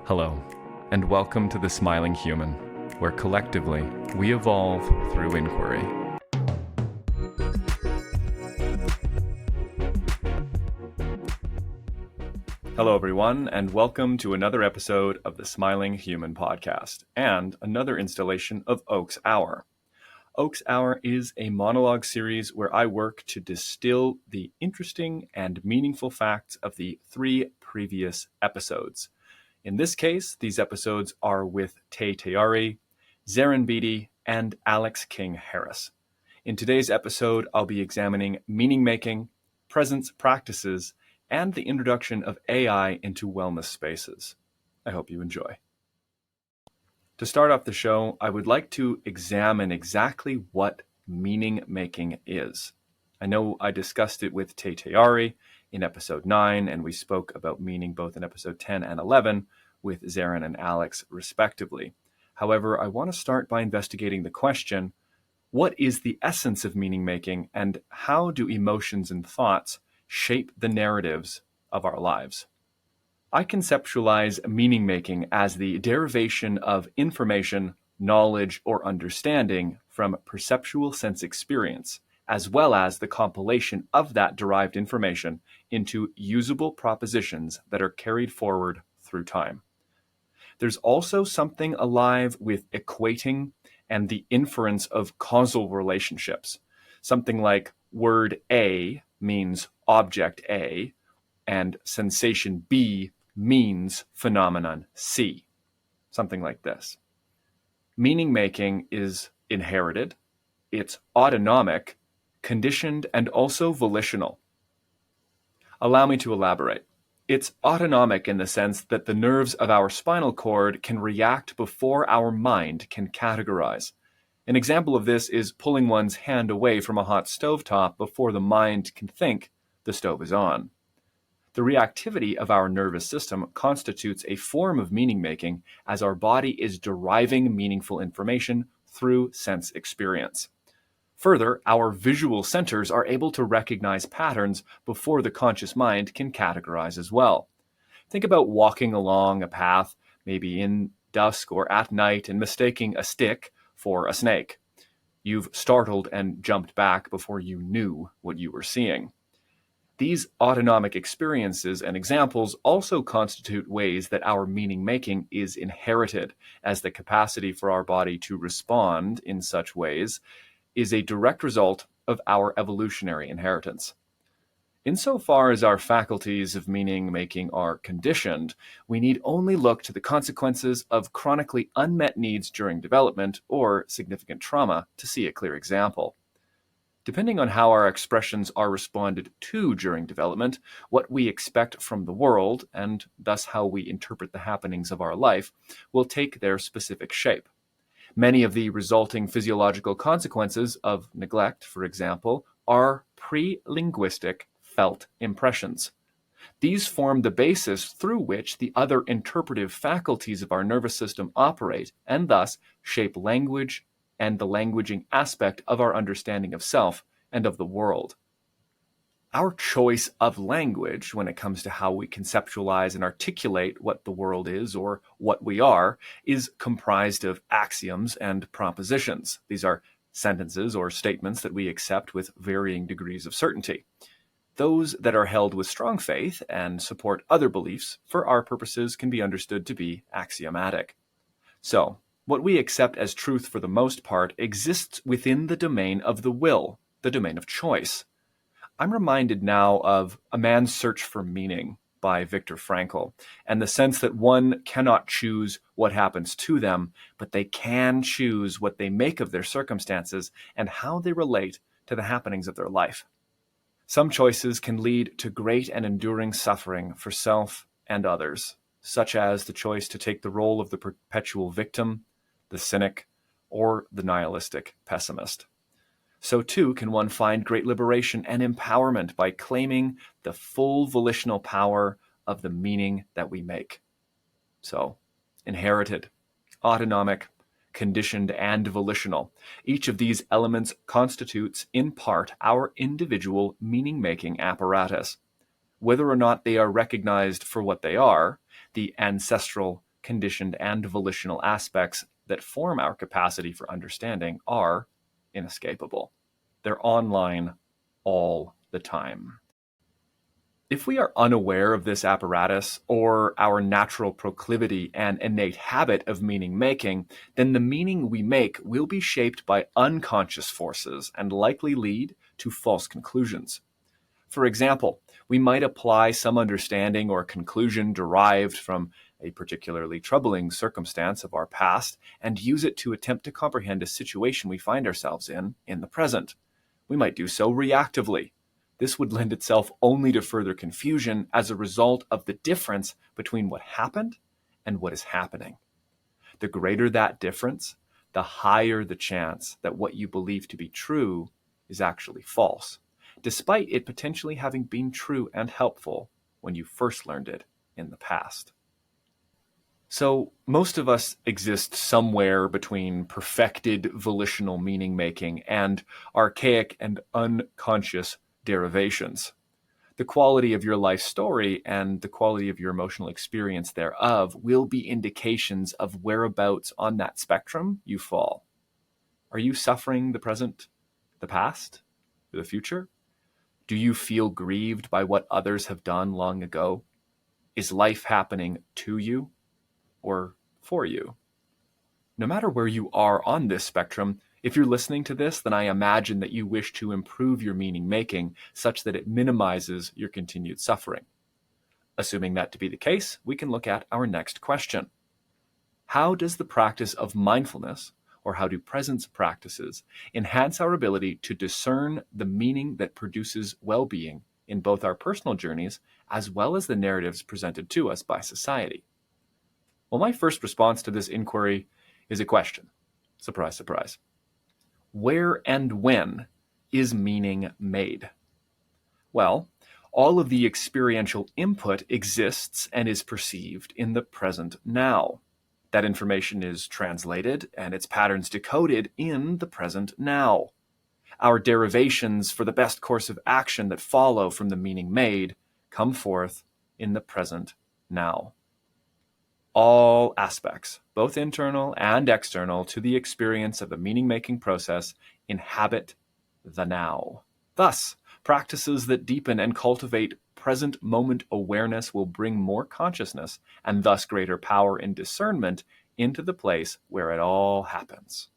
Hello, and welcome to The Smiling Human, where collectively we evolve through inquiry. Hello, everyone, and welcome to another episode of the Smiling Human podcast, and another installation of Oak's Hour. Oak's Hour is a monologue series where I work to distill the interesting and meaningful facts of the 3 previous episodes. In this case, these episodes are with Tay Tayari, Zarin Beatty, and Alex King Harris. In today's episode, I'll be examining meaning making, presence practices, and the introduction of AI into wellness spaces. I hope you enjoy. To start off the show, I would like to examine exactly what meaning making is. I know I discussed it with Tay Tayari in episode 9, and we spoke about meaning both in episode 10 and 11 with Zarin and Alex, respectively. However, I want to start by investigating the question, what is the essence of meaning making, and how do emotions and thoughts shape the narratives of our lives? I conceptualize meaning making as the derivation of information, knowledge, or understanding from perceptual sense experience, as well as the compilation of that derived information into usable propositions that are carried forward through time. There's also something alive with equating and the inference of causal relationships. Something like word A means object A, and sensation B means phenomenon C. Something like this. Meaning making is inherited, it's autonomic, conditioned, and also volitional. Allow me to elaborate. It's autonomic in the sense that the nerves of our spinal cord can react before our mind can categorize. An example of this is pulling one's hand away from a hot stovetop before the mind can think the stove is on. The reactivity of our nervous system constitutes a form of meaning making as our body is deriving meaningful information through sense experience. Further, our visual centers are able to recognize patterns before the conscious mind can categorize as well. Think about walking along a path, maybe in dusk or at night, and mistaking a stick for a snake. You've startled and jumped back before you knew what you were seeing. These autonomic experiences and examples also constitute ways that our meaning making is inherited, as the capacity for our body to respond in such ways is a direct result of our evolutionary inheritance. Insofar as our faculties of meaning making are conditioned, we need only look to the consequences of chronically unmet needs during development or significant trauma to see a clear example. Depending on how our expressions are responded to during development, what we expect from the world, and thus how we interpret the happenings of our life, will take their specific shape. Many of the resulting physiological consequences of neglect, for example, are pre-linguistic felt impressions. These form the basis through which the other interpretive faculties of our nervous system operate, and thus shape language and the languaging aspect of our understanding of self and of the world. Our choice of language, when it comes to how we conceptualize and articulate what the world is or what we are, is comprised of axioms and propositions. These are sentences or statements that we accept with varying degrees of certainty. Those that are held with strong faith and support other beliefs, for our purposes, can be understood to be axiomatic. So, what we accept as truth for the most part exists within the domain of the will, the domain of choice. I'm reminded now of A Man's Search for Meaning by Viktor Frankl, and the sense that one cannot choose what happens to them, but they can choose what they make of their circumstances and how they relate to the happenings of their life. Some choices can lead to great and enduring suffering for self and others, such as the choice to take the role of the perpetual victim, the cynic, or the nihilistic pessimist. So too can one find great liberation and empowerment by claiming the full volitional power of the meaning that we make. So, inherited, autonomic, conditioned, and volitional. Each of these elements constitutes, in part, our individual meaning-making apparatus. Whether or not they are recognized for what they are, the ancestral conditioned, and volitional aspects that form our capacity for understanding are inescapable. They're online all the time. If we are unaware of this apparatus or our natural proclivity and innate habit of meaning making, then the meaning we make will be shaped by unconscious forces and likely lead to false conclusions. For example, we might apply some understanding or conclusion derived from a particularly troubling circumstance of our past and use it to attempt to comprehend a situation we find ourselves in the present. We might do so reactively. This would lend itself only to further confusion as a result of the difference between what happened and what is happening. The greater that difference, the higher the chance that what you believe to be true is actually false, despite it potentially having been true and helpful when you first learned it in the past. So most of us exist somewhere between perfected volitional meaning making and archaic and unconscious derivations. The quality of your life story and the quality of your emotional experience thereof will be indications of whereabouts on that spectrum you fall. Are you suffering the present, the past, or the future? Do you feel grieved by what others have done long ago? Is life happening to you or for you? No matter where you are on this spectrum, if you're listening to this, then I imagine that you wish to improve your meaning making such that it minimizes your continued suffering. Assuming that to be the case, we can look at our next question. How does the practice of mindfulness, or how do presence practices, enhance our ability to discern the meaning that produces well-being in both our personal journeys as well as the narratives presented to us by society? Well, my first response to this inquiry is a question. Surprise, surprise. Where and when is meaning made? Well, all of the experiential input exists and is perceived in the present now. That information is translated and its patterns decoded in the present now. Our derivations for the best course of action that follow from the meaning made come forth in the present now. All aspects, both internal and external, to the experience of the meaning-making process inhabit the now. Thus, practices that deepen and cultivate present moment awareness will bring more consciousness and thus greater power and discernment into the place where it all happens.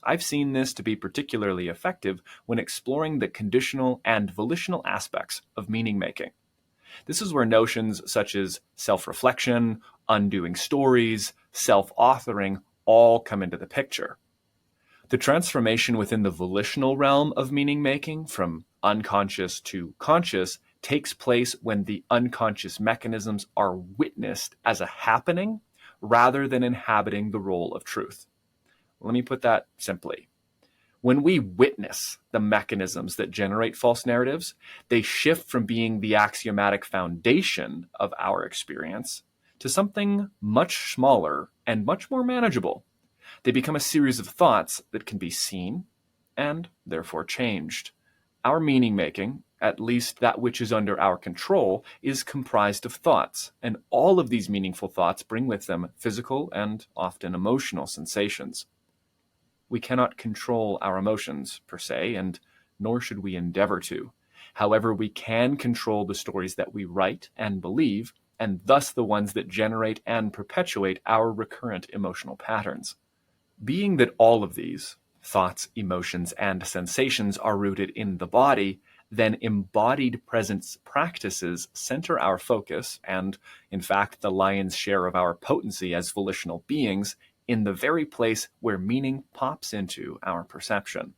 I've seen this to be particularly effective when exploring the conditional and volitional aspects of meaning-making. This is where notions such as self-reflection, undoing stories, self-authoring all come into the picture. The transformation within the volitional realm of meaning-making from unconscious to conscious takes place when the unconscious mechanisms are witnessed as a happening rather than inhabiting the role of truth. Let me put that simply. When we witness the mechanisms that generate false narratives, they shift from being the axiomatic foundation of our experience to something much smaller and much more manageable. They become a series of thoughts that can be seen and therefore changed. Our meaning making, at least that which is under our control, is comprised of thoughts, and all of these meaningful thoughts bring with them physical and often emotional sensations. We cannot control our emotions, per se, and nor should we endeavor to. However, we can control the stories that we write and believe, and thus the ones that generate and perpetuate our recurrent emotional patterns. Being that all of these, thoughts, emotions, and sensations, are rooted in the body, then embodied presence practices center our focus and, in fact, the lion's share of our potency as volitional beings in the very place where meaning pops into our perception.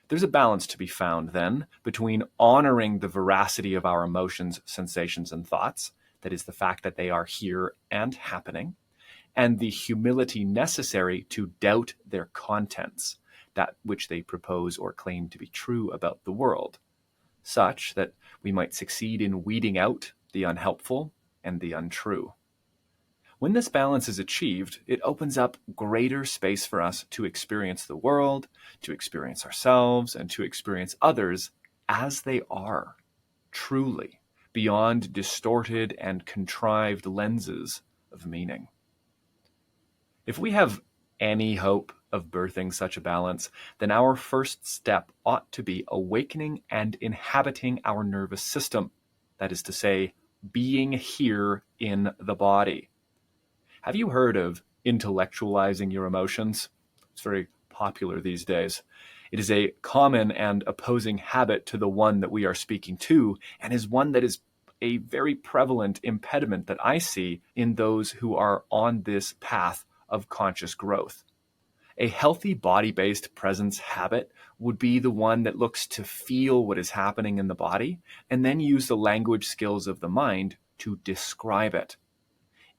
There's a balance to be found, then, between honoring the veracity of our emotions, sensations, and thoughts, that is, the fact that they are here and happening, and the humility necessary to doubt their contents, that which they propose or claim to be true about the world, such that we might succeed in weeding out the unhelpful and the untrue. When this balance is achieved, it opens up greater space for us to experience the world, to experience ourselves, and to experience others as they are, truly, beyond distorted and contrived lenses of meaning. If we have any hope of birthing such a balance, then our first step ought to be awakening and inhabiting our nervous system. That is to say, being here in the body. Have you heard of intellectualizing your emotions? It's very popular these days. It is a common and opposing habit to the one that we are speaking to, and is one that is a very prevalent impediment that I see in those who are on this path of conscious growth. A healthy body-based presence habit would be the one that looks to feel what is happening in the body and then use the language skills of the mind to describe it.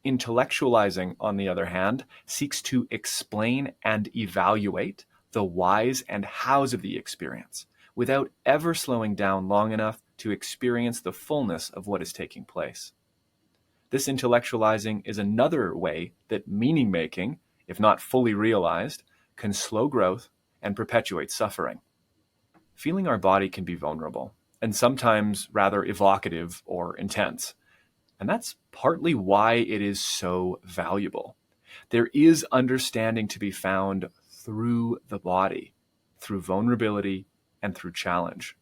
Intellectualizing, on the other hand, seeks to explain and evaluate the whys and hows of the experience without ever slowing down long enough to experience the fullness of what is taking place. This intellectualizing is another way that meaning-making, if not fully realized, can slow growth and perpetuate suffering. Feeling our body can be vulnerable, and sometimes rather evocative or intense. And that's partly why it is so valuable. There is understanding to be found through the body, through vulnerability, and through challenge.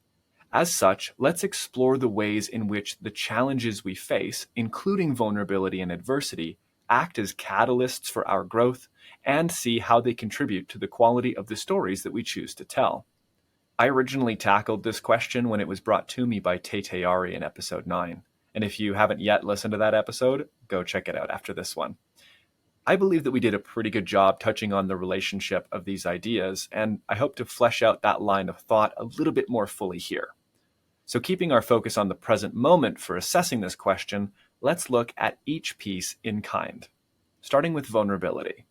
As such, let's explore the ways in which the challenges we face, including vulnerability and adversity, act as catalysts for our growth and see how they contribute to the quality of the stories that we choose to tell. I originally tackled this question when it was brought to me by Tete Ari in episode 9. And if you haven't yet listened to that episode, go check it out after this one. I believe that we did a pretty good job touching on the relationship of these ideas, and I hope to flesh out that line of thought a little bit more fully here. So keeping our focus on the present moment for assessing this question, let's look at each piece in kind, starting with vulnerability.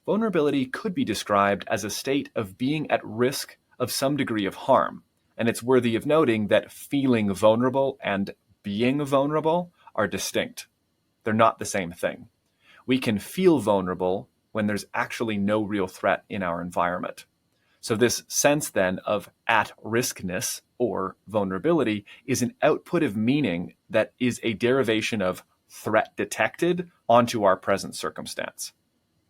Vulnerability could be described as a state of being at risk of some degree of harm, and it's worthy of noting that feeling vulnerable and being vulnerable are distinct. They're not the same thing. We can feel vulnerable when there's actually no real threat in our environment. So this sense then of at-riskness or vulnerability is an output of meaning that is a derivation of threat detected onto our present circumstance.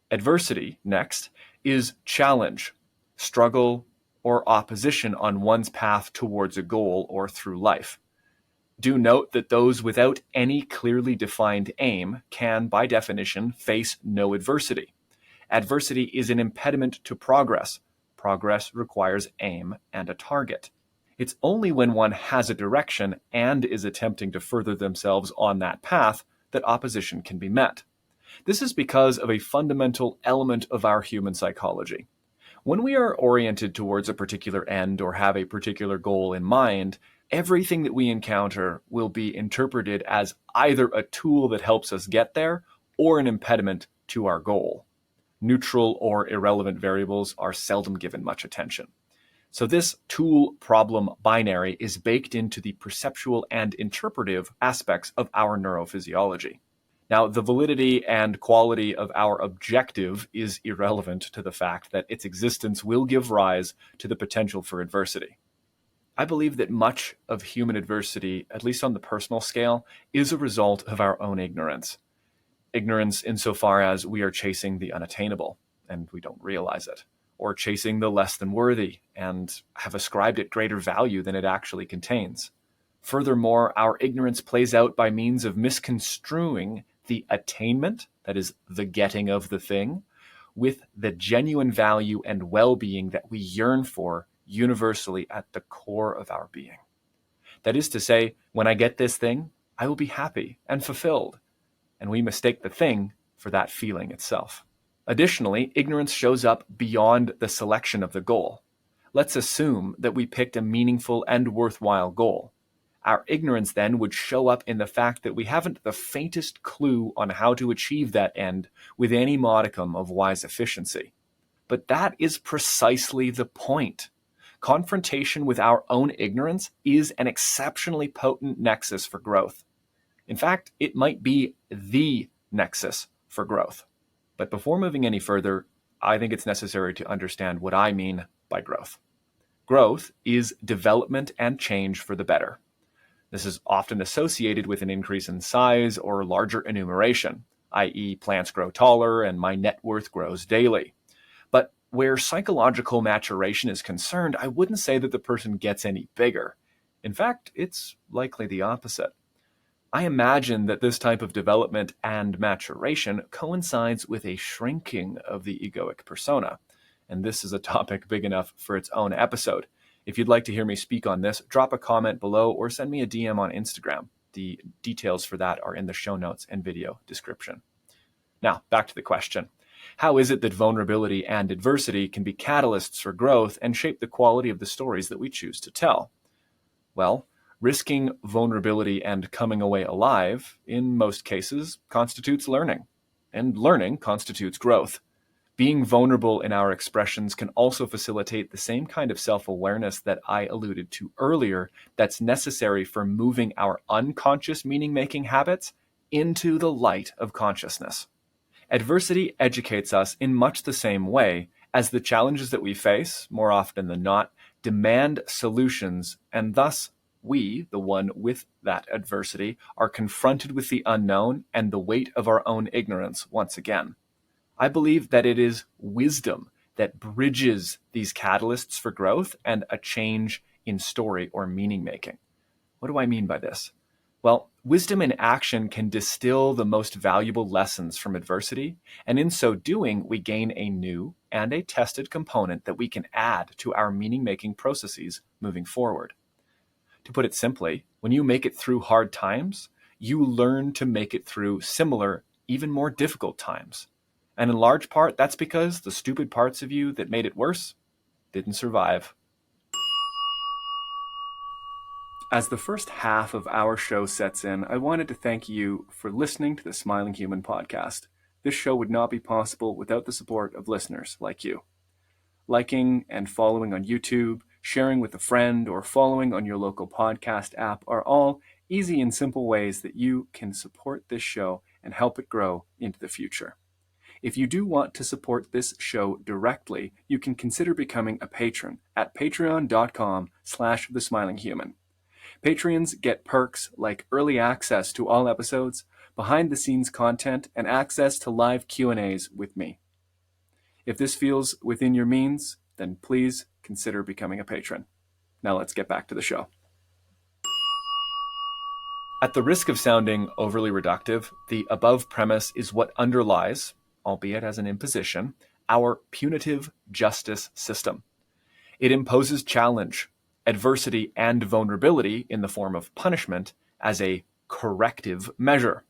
Adversity, next, is challenge, struggle, or opposition on one's path towards a goal or through life. Do note that those without any clearly defined aim can, by definition, face no adversity. Adversity is an impediment to progress. Progress requires aim and a target. It's only when one has a direction and is attempting to further themselves on that path that opposition can be met. This is because of a fundamental element of our human psychology. When we are oriented towards a particular end or have a particular goal in mind, everything that we encounter will be interpreted as either a tool that helps us get there or an impediment to our goal. Neutral or irrelevant variables are seldom given much attention. So this tool-problem binary is baked into the perceptual and interpretive aspects of our neurophysiology. Now, the validity and quality of our objective is irrelevant to the fact that its existence will give rise to the potential for adversity. I believe that much of human adversity, at least on the personal scale, is a result of our own ignorance. Ignorance insofar as we are chasing the unattainable, and we don't realize it, or chasing the less than worthy, and have ascribed it greater value than it actually contains. Furthermore, our ignorance plays out by means of misconstruing the attainment, that is, the getting of the thing, with the genuine value and well-being that we yearn for universally at the core of our being. That is to say, when I get this thing, I will be happy and fulfilled, and we mistake the thing for that feeling itself. Additionally, ignorance shows up beyond the selection of the goal. Let's assume that we picked a meaningful and worthwhile goal. Our ignorance then would show up in the fact that we haven't the faintest clue on how to achieve that end with any modicum of wise efficiency. But that is precisely the point. Confrontation with our own ignorance is an exceptionally potent nexus for growth. In fact, it might be the nexus for growth. But before moving any further, I think it's necessary to understand what I mean by growth. Growth is development and change for the better. This is often associated with an increase in size or larger enumeration, i.e., plants grow taller and my net worth grows daily. But where psychological maturation is concerned, I wouldn't say that the person gets any bigger. In fact, it's likely the opposite. I imagine that this type of development and maturation coincides with a shrinking of the egoic persona. And this is a topic big enough for its own episode. If you'd like to hear me speak on this, drop a comment below or send me a DM on Instagram. The details for that are in the show notes and video description. Now, back to the question. How is it that vulnerability and adversity can be catalysts for growth and shape the quality of the stories that we choose to tell? Well, risking vulnerability and coming away alive, in most cases, constitutes learning. And learning constitutes growth. Being vulnerable in our expressions can also facilitate the same kind of self-awareness that I alluded to earlier that's necessary for moving our unconscious meaning-making habits into the light of consciousness. Adversity educates us in much the same way as the challenges that we face, more often than not, demand solutions, and thus we, the one with that adversity, are confronted with the unknown and the weight of our own ignorance once again. I believe that it is wisdom that bridges these catalysts for growth and a change in story or meaning making. What do I mean by this? Well, wisdom in action can distill the most valuable lessons from adversity, and in so doing, we gain a new and a tested component that we can add to our meaning-making processes moving forward. To put it simply, when you make it through hard times, you learn to make it through similar, even more difficult times. And in large part, that's because the stupid parts of you that made it worse didn't survive. As the first half of our show sets in, I wanted to thank you for listening to the Smiling Human podcast. This show would not be possible without the support of listeners like you. Liking and following on YouTube, sharing with a friend, or following on your local podcast app are all easy and simple ways that you can support this show and help it grow into the future. If you do want to support this show directly, you can consider becoming a patron at patreon.com/thesmilinghuman. Patrons get perks like early access to all episodes, behind-the-scenes content, and access to live Q&As with me. If this feels within your means, then please consider becoming a patron. Now let's get back to the show. At the risk of sounding overly reductive, the above premise is what underlies, albeit as an imposition, our punitive justice system. It imposes challenge, adversity, and vulnerability in the form of punishment as a corrective measure.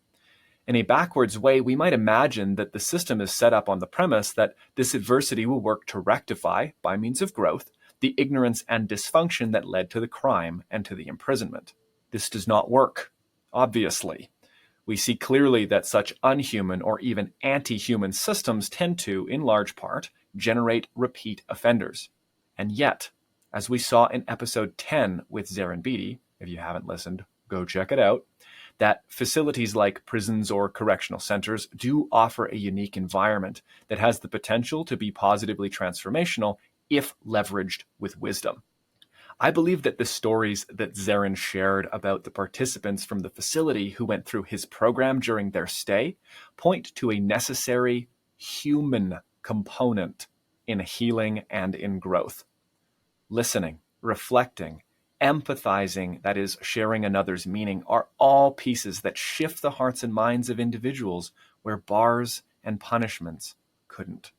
In a backwards way, we might imagine that the system is set up on the premise that this adversity will work to rectify, by means of growth, the ignorance and dysfunction that led to the crime and to the imprisonment. This does not work, obviously. We see clearly that such unhuman or even anti-human systems tend to, in large part, generate repeat offenders. And yet, as we saw in episode 10 with Zarin Beatty, if you haven't listened, go check it out, that facilities like prisons or correctional centers do offer a unique environment that has the potential to be positively transformational if leveraged with wisdom. I believe that the stories that Zarin shared about the participants from the facility who went through his program during their stay point to a necessary human component in healing and in growth. Listening, reflecting, empathizing, that is, sharing another's meaning, are all pieces that shift the hearts and minds of individuals where bars and punishments couldn't.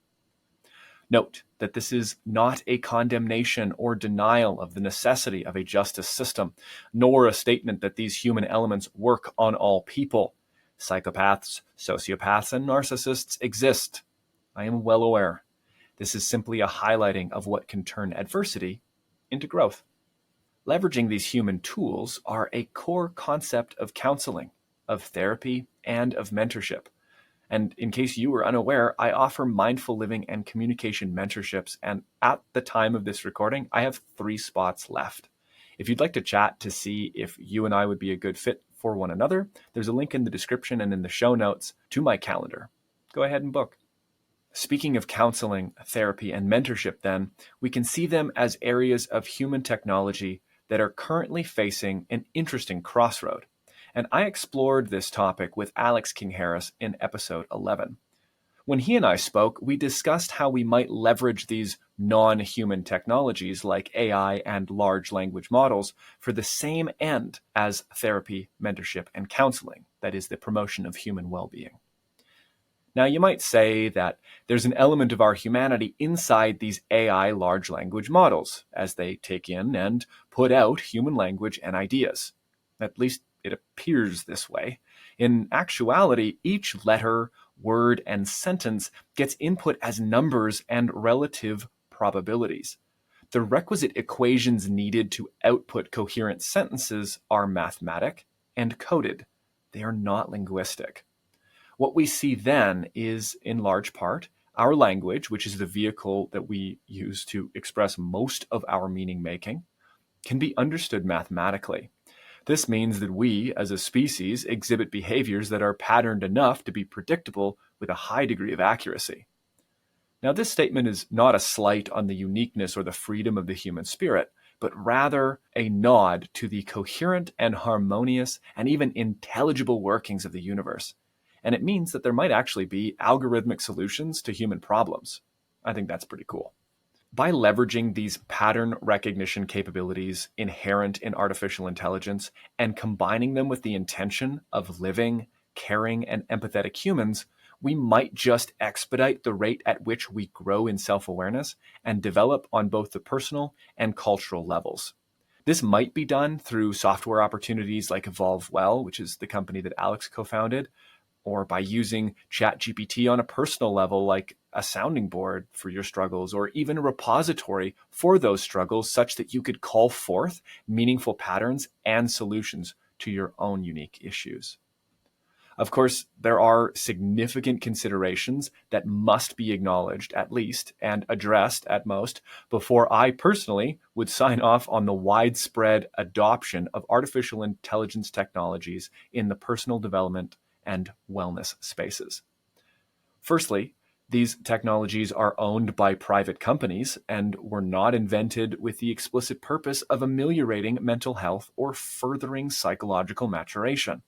Note that this is not a condemnation or denial of the necessity of a justice system, nor a statement that these human elements work on all people. Psychopaths, sociopaths, and narcissists exist. I am well aware. This is simply a highlighting of what can turn adversity into growth. Leveraging these human tools are a core concept of counseling, of therapy, and of mentorship. And in case you were unaware, I offer mindful living and communication mentorships. And at the time of this recording, I have 3 spots left. If you'd like to chat to see if you and I would be a good fit for one another, there's a link in the description and in the show notes to my calendar. Go ahead and book. Speaking of counseling, therapy, and mentorship, then, we can see them as areas of human technology that are currently facing an interesting crossroad. and I explored this topic with Alex King Harris in episode 11. When he and I spoke, we discussed how we might leverage these non-human technologies like AI and large language models for the same end as therapy, mentorship, and counseling, that is, the promotion of human well-being. Now, you might say that there's an element of our humanity inside these AI large language models as they take in and put out human language and ideas. At least it appears this way. In actuality, each letter, word, and sentence gets input as numbers and relative probabilities. The requisite equations needed to output coherent sentences are mathematic and coded. They are not linguistic. What we see then is, in large part, our language, which is the vehicle that we use to express most of our meaning making, can be understood mathematically. This means that we, as a species, exhibit behaviors that are patterned enough to be predictable with a high degree of accuracy. Now, this statement is not a slight on the uniqueness or the freedom of the human spirit, but rather a nod to the coherent and harmonious and even intelligible workings of the universe. And it means that there might actually be algorithmic solutions to human problems. I think that's pretty cool. By leveraging these pattern recognition capabilities inherent in artificial intelligence and combining them with the intention of living, caring, and empathetic humans, we might just expedite the rate at which we grow in self-awareness and develop on both the personal and cultural levels. This might be done through software opportunities like Evolve Well, which is the company that Alex co-founded, or by using ChatGPT on a personal level, like a sounding board for your struggles, or even a repository for those struggles, such that you could call forth meaningful patterns and solutions to your own unique issues. Of course, there are significant considerations that must be acknowledged at least and addressed at most before I personally would sign off on the widespread adoption of artificial intelligence technologies in the personal development and wellness spaces. Firstly, these technologies are owned by private companies and were not invented with the explicit purpose of ameliorating mental health or furthering psychological maturation.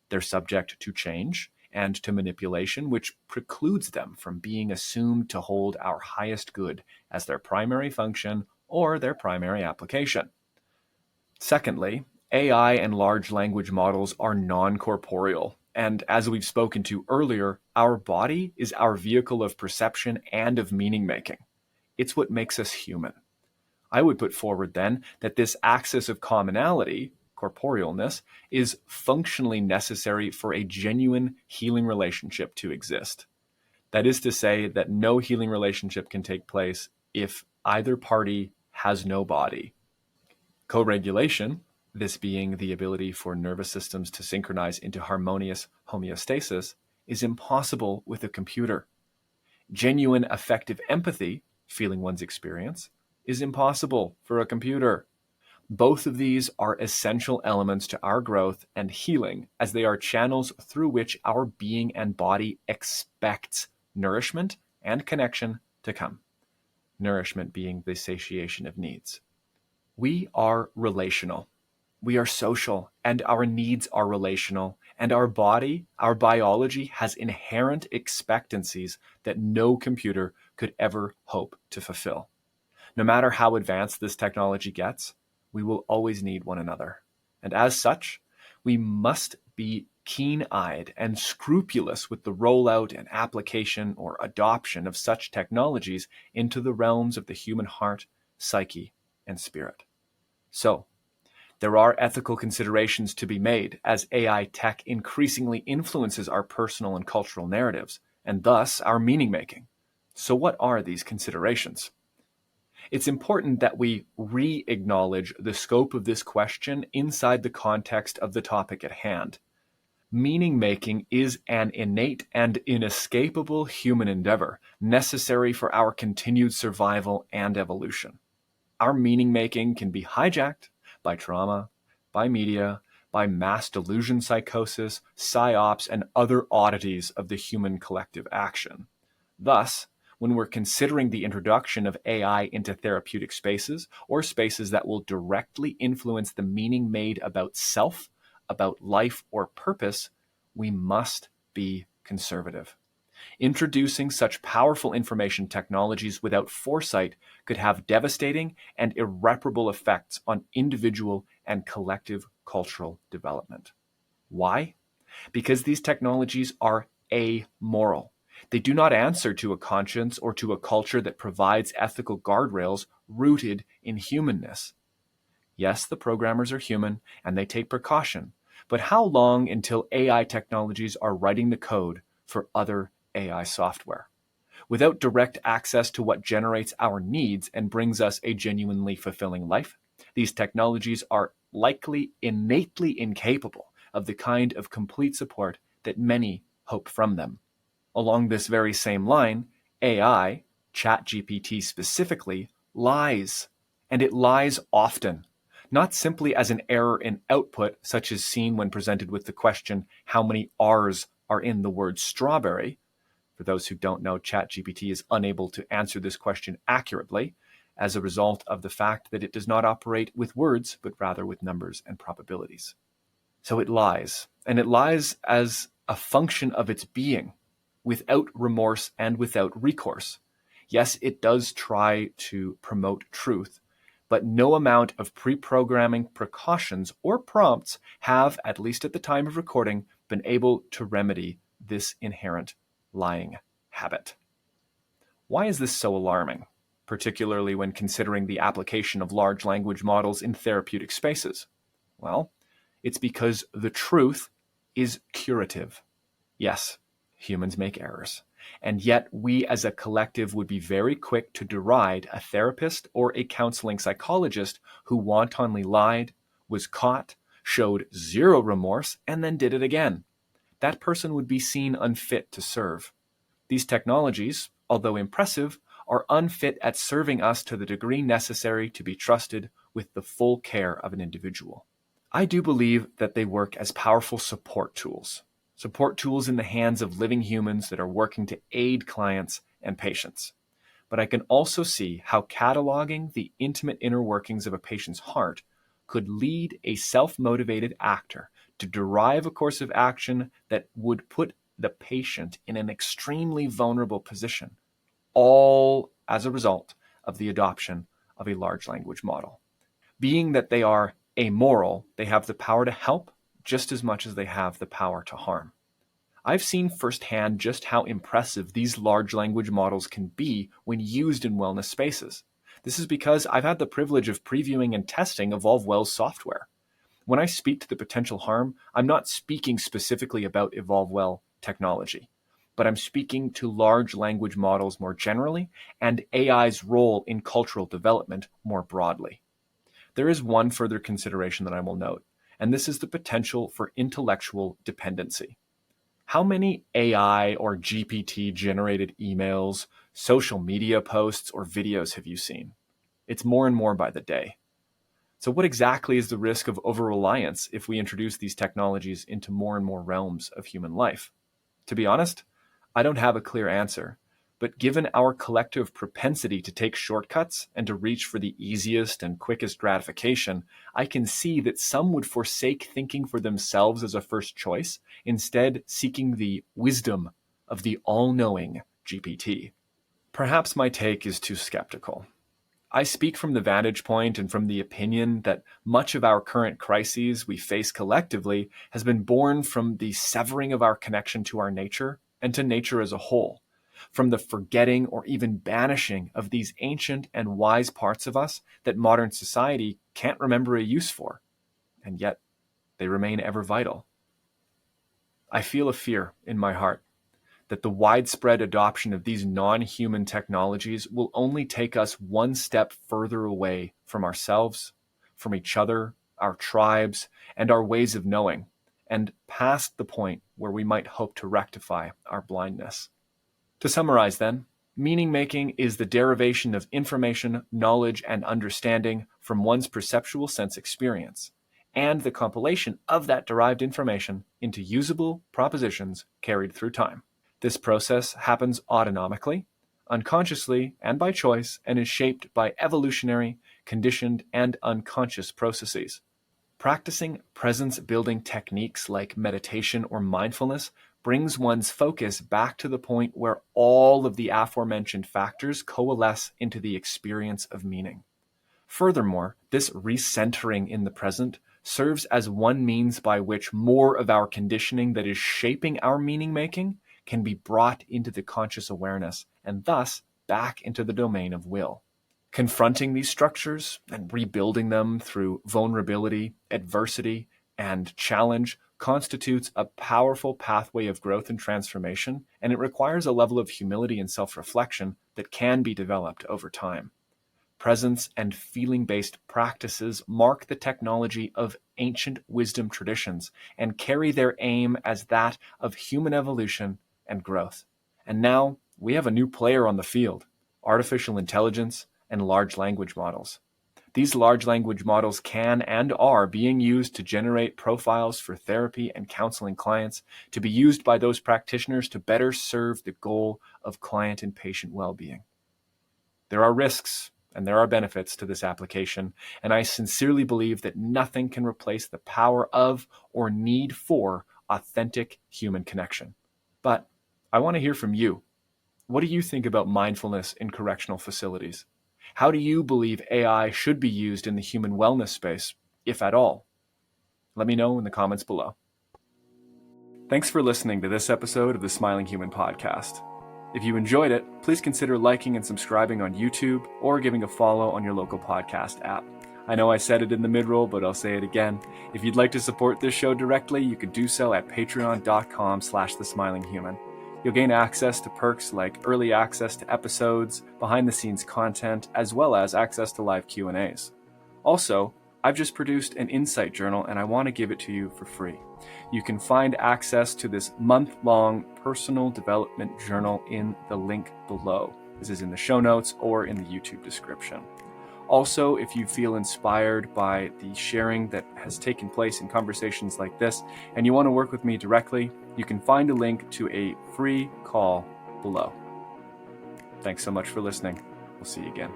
They're subject to change and to manipulation, which precludes them from being assumed to hold our highest good as their primary function or their primary application. Secondly, AI and large language models are non-corporeal. And as we've spoken to earlier, our body is our vehicle of perception and of meaning making. It's what makes us human. I would put forward then that this axis of commonality, corporealness, is functionally necessary for a genuine healing relationship to exist. That is to say that no healing relationship can take place if either party has no body. Co-regulation, this being the ability for nervous systems to synchronize into harmonious homeostasis, is impossible with a computer. Genuine affective empathy, feeling one's experience, is impossible for a computer. Both of these are essential elements to our growth and healing, as they are channels through which our being and body expects nourishment and connection to come. Nourishment being the satiation of needs. We are relational. We are social, and our needs are relational, and our body, our biology, has inherent expectancies that no computer could ever hope to fulfill. No matter how advanced this technology gets, we will always need one another. And as such, we must be keen-eyed and scrupulous with the rollout and application or adoption of such technologies into the realms of the human heart, psyche, and spirit. So, there are ethical considerations to be made as AI tech increasingly influences our personal and cultural narratives, and thus our meaning making. So what are these considerations? It's important that we re-acknowledge the scope of this question inside the context of the topic at hand. Meaning making is an innate and inescapable human endeavor necessary for our continued survival and evolution. Our meaning making can be hijacked by trauma, by media, by mass delusion psychosis, psyops, and other oddities of the human collective action. Thus, when we're considering the introduction of AI into therapeutic spaces or spaces that will directly influence the meaning made about self, about life or purpose, we must be conservative. Introducing such powerful information technologies without foresight could have devastating and irreparable effects on individual and collective cultural development. Why? Because these technologies are amoral. They do not answer to a conscience or to a culture that provides ethical guardrails rooted in humanness. Yes, the programmers are human and they take precaution, but how long until AI technologies are writing the code for other AI software? Without direct access to what generates our needs and brings us a genuinely fulfilling life, these technologies are likely innately incapable of the kind of complete support that many hope from them. Along this very same line, AI, ChatGPT specifically, lies, and it lies often, not simply as an error in output, such as seen when presented with the question, how many R's are in the word strawberry? For those who don't know, ChatGPT is unable to answer this question accurately as a result of the fact that it does not operate with words, but rather with numbers and probabilities. So it lies, and it lies as a function of its being, without remorse and without recourse. Yes, it does try to promote truth, but no amount of pre-programming precautions or prompts have, at least at the time of recording, been able to remedy this inherent lying habit. Why is this so alarming, particularly when considering the application of large language models in therapeutic spaces? Well, it's because the truth is curative. Yes, humans make errors, and yet we as a collective would be very quick to deride a therapist or a counseling psychologist who wantonly lied, was caught, showed zero remorse, and then did it again. That person would be seen unfit to serve. These technologies, although impressive, are unfit at serving us to the degree necessary to be trusted with the full care of an individual. I do believe that they work as powerful support tools in the hands of living humans that are working to aid clients and patients. But I can also see how cataloging the intimate inner workings of a patient's heart could lead a self-motivated actor to derive a course of action that would put the patient in an extremely vulnerable position, all as a result of the adoption of a large language model. Being that they are amoral, they have the power to help just as much as they have the power to harm. I've seen firsthand just how impressive these large language models can be when used in wellness spaces. This is because I've had the privilege of previewing and testing EvolveWell's software. When I speak to the potential harm, I'm not speaking specifically about EvolveWell technology, but I'm speaking to large language models more generally and AI's role in cultural development more broadly. There is one further consideration that I will note, and this is the potential for intellectual dependency. How many AI or GPT-generated emails, social media posts, or videos have you seen? It's more and more by the day. So what exactly is the risk of over-reliance if we introduce these technologies into more and more realms of human life? To be honest, I don't have a clear answer. But given our collective propensity to take shortcuts and to reach for the easiest and quickest gratification, I can see that some would forsake thinking for themselves as a first choice, instead seeking the wisdom of the all-knowing GPT. Perhaps my take is too skeptical. I speak from the vantage point and from the opinion that much of our current crises we face collectively has been born from the severing of our connection to our nature and to nature as a whole, from the forgetting or even banishing of these ancient and wise parts of us that modern society can't remember a use for, and yet they remain ever vital. I feel a fear in my heart that the widespread adoption of these non-human technologies will only take us one step further away from ourselves, from each other, our tribes, and our ways of knowing, and past the point where we might hope to rectify our blindness. To summarize then, meaning-making is the derivation of information, knowledge, and understanding from one's perceptual sense experience, and the compilation of that derived information into usable propositions carried through time. This process happens autonomically, unconsciously, and by choice, and is shaped by evolutionary, conditioned, and unconscious processes. Practicing presence-building techniques like meditation or mindfulness brings one's focus back to the point where all of the aforementioned factors coalesce into the experience of meaning. Furthermore, this recentering in the present serves as one means by which more of our conditioning that is shaping our meaning-making can be brought into the conscious awareness and thus back into the domain of will. Confronting these structures and rebuilding them through vulnerability, adversity, and challenge constitutes a powerful pathway of growth and transformation, and it requires a level of humility and self-reflection that can be developed over time. Presence and feeling-based practices mark the technology of ancient wisdom traditions and carry their aim as that of human evolution and growth. And now we have a new player on the field: artificial intelligence and large language models. These large language models can and are being used to generate profiles for therapy and counseling clients, to be used by those practitioners to better serve the goal of client and patient well-being. There are risks and there are benefits to this application, and I sincerely believe that nothing can replace the power of or need for authentic human connection. But I want to hear from you. What do you think about mindfulness in correctional facilities? How do you believe AI should be used in the human wellness space, if at all? Let me know in the comments below. Thanks for listening to this episode of the Smiling Human Podcast. If you enjoyed it, please consider liking and subscribing on YouTube or giving a follow on your local podcast app. I know I said it in the mid-roll, but I'll say it again. If you'd like to support this show directly, you can do so at patreon.com/thesmilinghuman. You'll gain access to perks like early access to episodes, behind-the-scenes content, as well as access to live Q&As. Also, I've just produced an insight journal and I want to give it to you for free. You can find access to this month-long personal development journal in the link below. This is in the show notes or in the YouTube description. Also, if you feel inspired by the sharing that has taken place in conversations like this and you want to work with me directly, you can find a link to a free call below. Thanks so much for listening. We'll see you again.